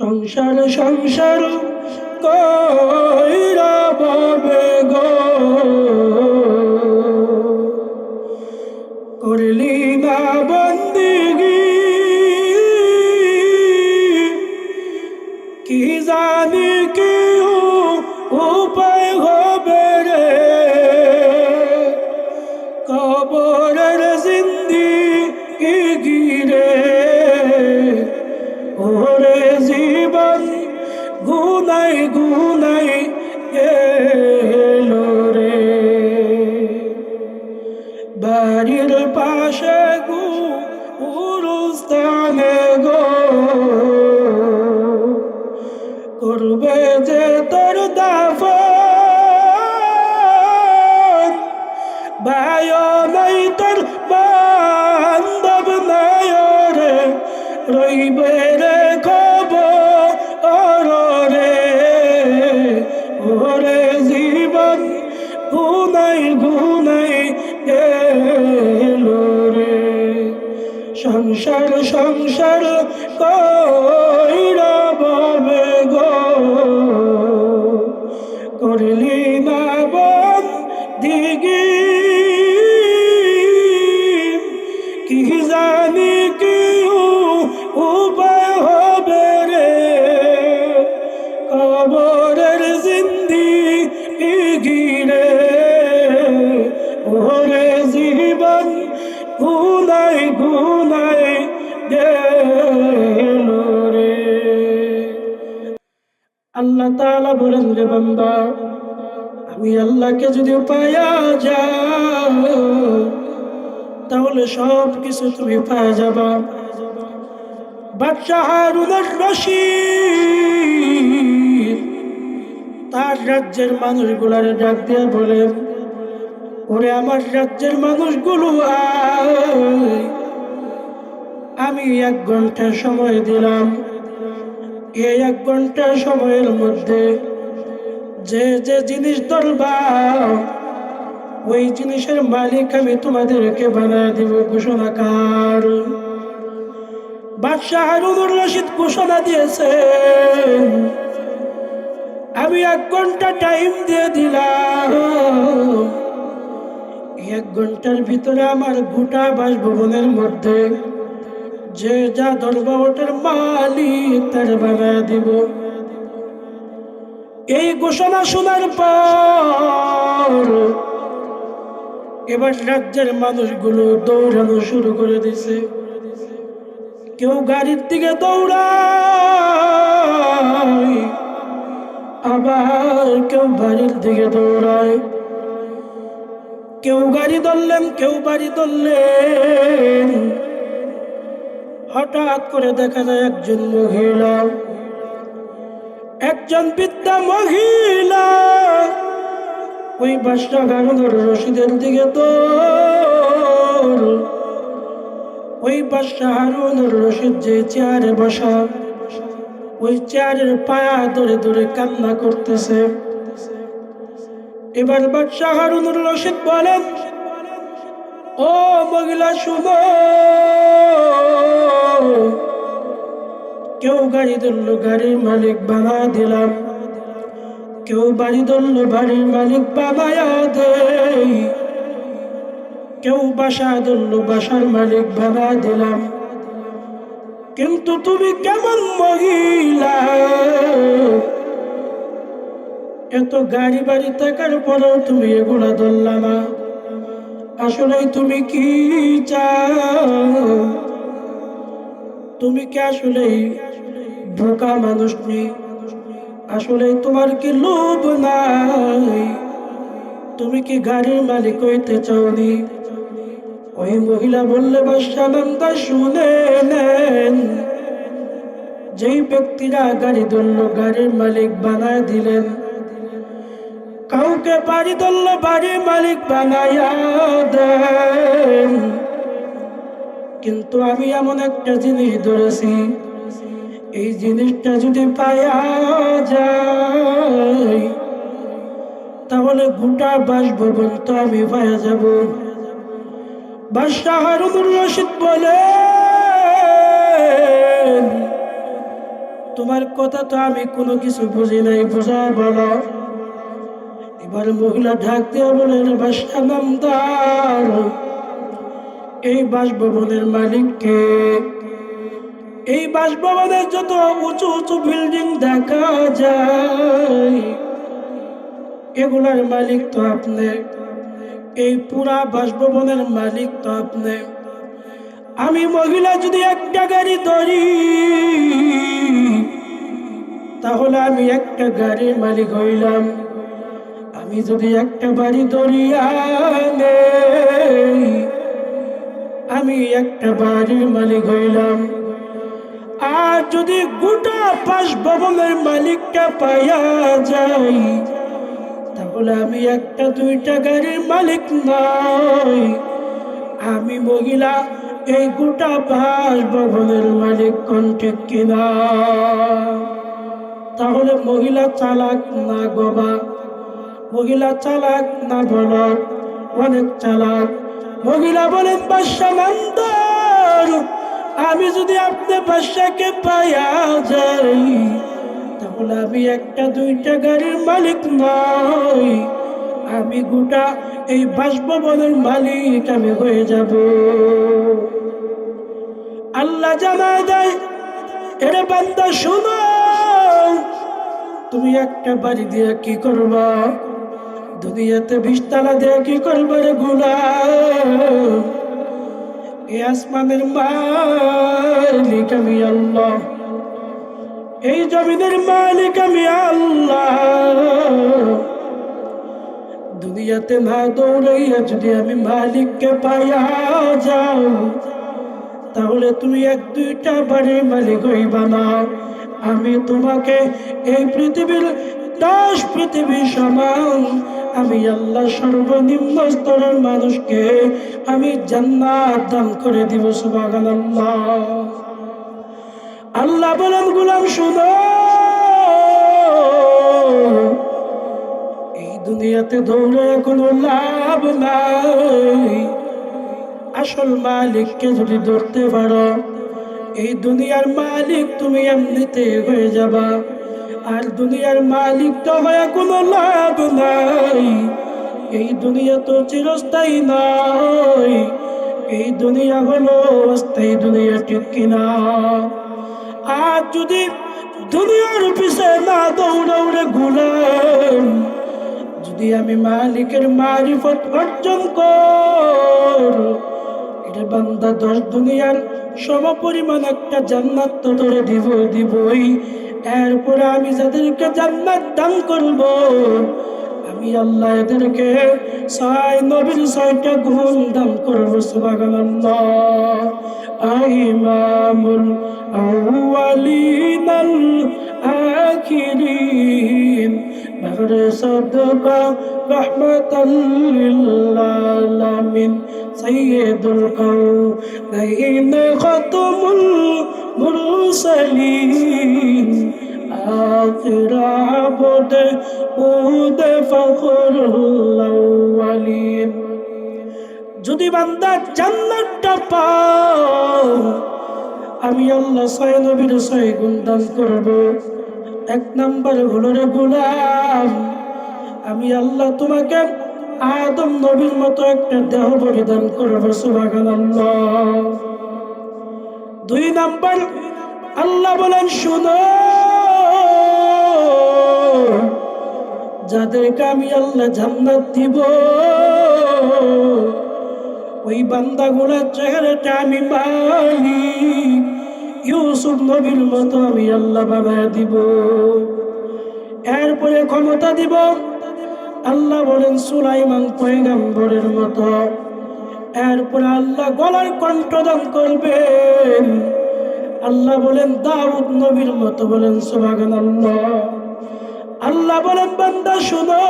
সংসার সংসার কইরা ববে গো, করলি না বন্দিগি, কি জানি কি উপায় হবে রে, কবরের জিন্দিগি রে। ওরে জীবন গুনাই গুনাই গেল রে, বাড়ির পাশে গুরুস্থানে গো, করবে যে তোর দাফন, ভাই নাই তোর বান্ধব নাই রে, রইবে রে খবর রে। ওরে জীবন গুনাই গুনাই গেল রে, সংসার সংসার কইরা ববে গো, করলি না বন্দিগি, কি জানি কি উপায় হবে রে, কবরের জিন্দিগি রে। ওরে জীবন গুনাই গুনাই গেল রে। আল্লাহ তাআলা বলেন, রে বান্দা, আমি আল্লাহকে যদি পায়া যাও তাহলে সব কিছু তুমি পাওয়া যাবা। বাদশাহ হারুনুর রশিদ তার রাজ্যের মানুষগুলার ডাক দিয়ে বলে, ওরে আমার রাজ্যের মানুষগুলো আয়, আমি 1 ঘন্টা সময় দিলাম, এই 1 ঘন্টা সময়ের মধ্যে যে যে জিনিস ধরবা ওই জিনিসের মালিক আমি তোমাদেরকে বানায় দিব। ঘোষণাকার বাদশাহ হারুনুর রশিদ ঘোষণা দিয়েছেন, আমি 1 ঘন্টা টাইম দিয়ে দিলাম, 1 ঘন্টার ভিতরে আমার গোটা বাসভবনের মধ্যে যে যা ধরবা ওটার মালিক তার বানায় দিব। এই ঘোষণা শোনার পর এবার রাজ্যের মানুষগুলো দৌড়ানো শুরু করে দিছে। কেউ গাড়ির দিকে দৌড়ায়, আবার কেউ বাড়ির দিকে দৌড়ায়, কেউ গাড়ি ধরলেন কেউ বাড়ি ধরলেন। হঠাৎ করে দেখা যায় একজন মহিলা, একজন বৃদ্ধা মহিলা ওই বাদশাহ হারুনুর রশিদের দিকে দৌড়। ওই বাদশাহ হারুনুর রশিদ যে চেয়ারে বসা, ওই চেয়ারের পায়া ধরে ধরে কান্না করতেছে। এবার বাদশাহ হারুনুর রশিদ বলেন, ও মহিলা শুনো, কেউ গাড়ি ধরলো গাড়ির মালিক বানা দিলাম, কেউ বাড়ি ধরলো বাড়ির মালিক বানায়া দেই, কেউ বাসা ধরলো বাসার মালিক বানা দিলাম। কিন্তু তুমি কেমন মহিলা, এত গাড়ি বাড়ি থাকার পরেও তুমি এগুলা ধরলা না, আসলে তুমি কি চাও? তুমি কি আসলেই বোকা মানুষ নেই? আসলে তোমার কি লোভ নাই? তুমি কি গাড়ির মালিক হইতে চাওনি? ওই মহিলা বললে, বাদশাহ নামটা শুনে নেন, যেই ব্যক্তিরা গাড়ি ধরলো গাড়ির মালিক বানায় দিলেন, কাউকে বাড়ি ধরলো বাড়ির মালিক বানায়া দেন, কিন্তু আমি এমন একটা জিনিস ধরেছি, এই জিনিসটা যদি পায়া যায় তাহলে গোটা বাসভবন তো আমি পায়া যাব। বাদশাহ হারুনুর রশিদ বলে, তোমার কথা তো আমি কোনো কিছু বুঝি নাই, বুঝা বলো। এবার মহিলা ঢাক দিয়ে বলেন, বাদশা নামদার, এই বাসভবনের মালিককে? এই বাসভবনের যত উঁচু উঁচু বিল্ডিং দেখা যায়, এগুলার মালিক তো আপনি। এই পুরা বাসভবনের মালিক তো আপনি। আমি মহিলা যদি একটা গাড়ি ধরি, তাহলে আমি একটা গাড়ির মালিক হইলাম। আমি যদি একটা বাড়ি ধরি, আমি একটা বাড়ির মালিক হইলাম। আর যদি গোটা বাসভবনের মালিকটা পাইয়া যাই, তাহলে আমি একটা দুইটা গাড়ির মালিক নয়, আমি মহিলা এই গোটা বাসভবনের মালিক। কোন ঠিক কিনা? তাহলে মহিলা চালাক না গোবা? মহিলা চালাক না বলদ? অনেক চালাক। মহিলা বলেন, বাদশা নামদার, আমি যদি আপনি বাদশাকে পাইয়া যাই, তাহলে আমি একটা দুইটা গাড়ির মালিক নয়, আমি গোটা এই বাসভবনের মালিক আমি হয়ে যাব। আল্লাহ জানায় দেয়, এরে বান্দা শোনো, তুমি একটা বাড়ি দিয়ে কি করবা? দুনিয়াতে 20 তালা দিয়ে কি করবা রে গোলাম? এই আসমানের মালিক আমি আল্লাহ, এই জমিনের মালিক আমি আল্লাহ। দুনিয়াতে না দৌড়াইয়া যদি আমি মালিককে পাইয়া যাও, তাহলে তুমি এক দুইটা বাড়ির মালিক হইবা না। আমি তোমাকে এই পৃথিবীর 10 পৃথিবীর সমান, আমি আল্লাহ সর্বনিম্ন স্তরের মানুষকে আমি জান্নাত দান করে দিব। সুবহানাল্লাহ। আল্লাহ বলেন, গোলাম শুনো, এই দুনিয়াতে দৌড়ে কোনো লাভ নাই। আসল মালিককে যদি ধরতে পারো, এই দুনিয়ার মালিক তুমি এমনিতে হয়ে যাবা। আর দুনিয়ার মালিক তো হয়ে কোনো লাভ নাই। এই দুনিয়া তো চিরস্থায়ী নয়, এই দুনিয়া হলো অস্থায়ী দুনিয়া, ঠিক কিনা? আর যদি দুনিয়ার পিছে না দৌড়াউড়ে গোলাম, যদি আমি মালিকের মারিফত অর্জন কর, এটা বান্দা 10 দুনিয়ার সমপরিমাণ একটা জান্নাত তো ধরে দিবই। এরপরে আমি যাদেরকে জান্নাত দান করব, আমি আল্লাহ এদেরকে 6 নবীর 6টা গুণ দান করবো। সুবহানাল্লাহ। ইমামুল আউয়ালিন আল আখিরিন, বাহরে সাদকা রাহমাতাল লিল আলামিন, সাইয়্যিদুল কাওনাইন খাতামুল মুরসালিন, আখির আবদ উদ ফখরুল আউয়ালিন। যদি বান্দা জান্নাতটা পাও, আমি আল্লাহ 6 নবীর 6 গুণ দান করব। 1 নাম্বার হলো রে গোলাম, আমি আল্লাহ তোমাকে আদম নবীর মতো একটা দেহ পরিধান করব। সুবহানাল্লাহ। 2 নাম্বার আল্লাহ বলেন, শুনো, যাদেরকে আমি আল্লাহ জান্নাত দিব, ওই বান্দাগুলোর চেহারাটা আমি মালিক ইউসুফ নবীর মতো আমি আল্লাহ বানায় দিব। এরপরে ক্ষমতা দিব, আল্লাহ বলেন সুলাইমান পয়গম্বরের মতো। এরপরে আল্লাহ গলার কণ্ঠ দান করবেন, আল্লাহ বলেন দাউদ নবীর মতো। বলেন সুবহানাল্লাহ। আল্লাহ বলেন, বান্দা শুনো,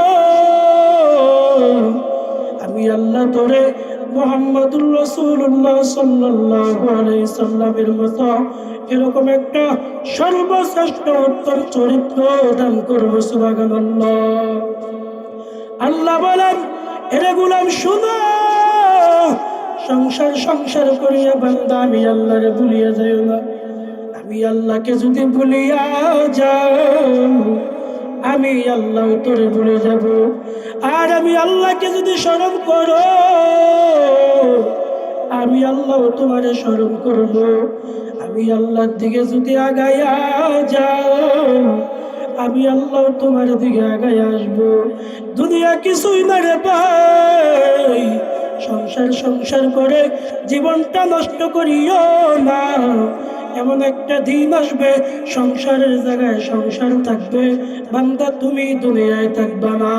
আমি আল্লাহ তোরে মুহাম্মদুর রাসূলুল্লাহ সাল্লাল্লাহু আলাইহি সাল্লামের মতো এরকম একটা সর্বশ্রেষ্ঠ উত্তম চরিত্র দান করব। সুবহানাল্লাহ। আল্লাহ বলেন, এরে গোলাম শুনো, সংসার করিয়া বান্দা আমি আল্লাহরে ভুলিয়া যাইও না। আমি আমি আল্লাহকে যদি ভুলিয়া যাও, আমি আল্লাহ তোরে ভুলে যাব। আর আমি আল্লাহকে যদি স্মরণ করো, আমি আল্লাহ তোমারে স্মরণ করব। আমি আল্লাহর দিকে যদি আগাইয়া যাও, আমি আল্লাহ তোমার দিকে আগাইয়া আসবো। দুনিয়া কিছুই না রে ভাই, সংসার সংসার করে জীবনটা নষ্ট করিও না। এমন একটা দিন আসবে সংসারের জায়গায় সংসার থাকবে, বান্দা তুমি দুনিয়ায় থাকবা না।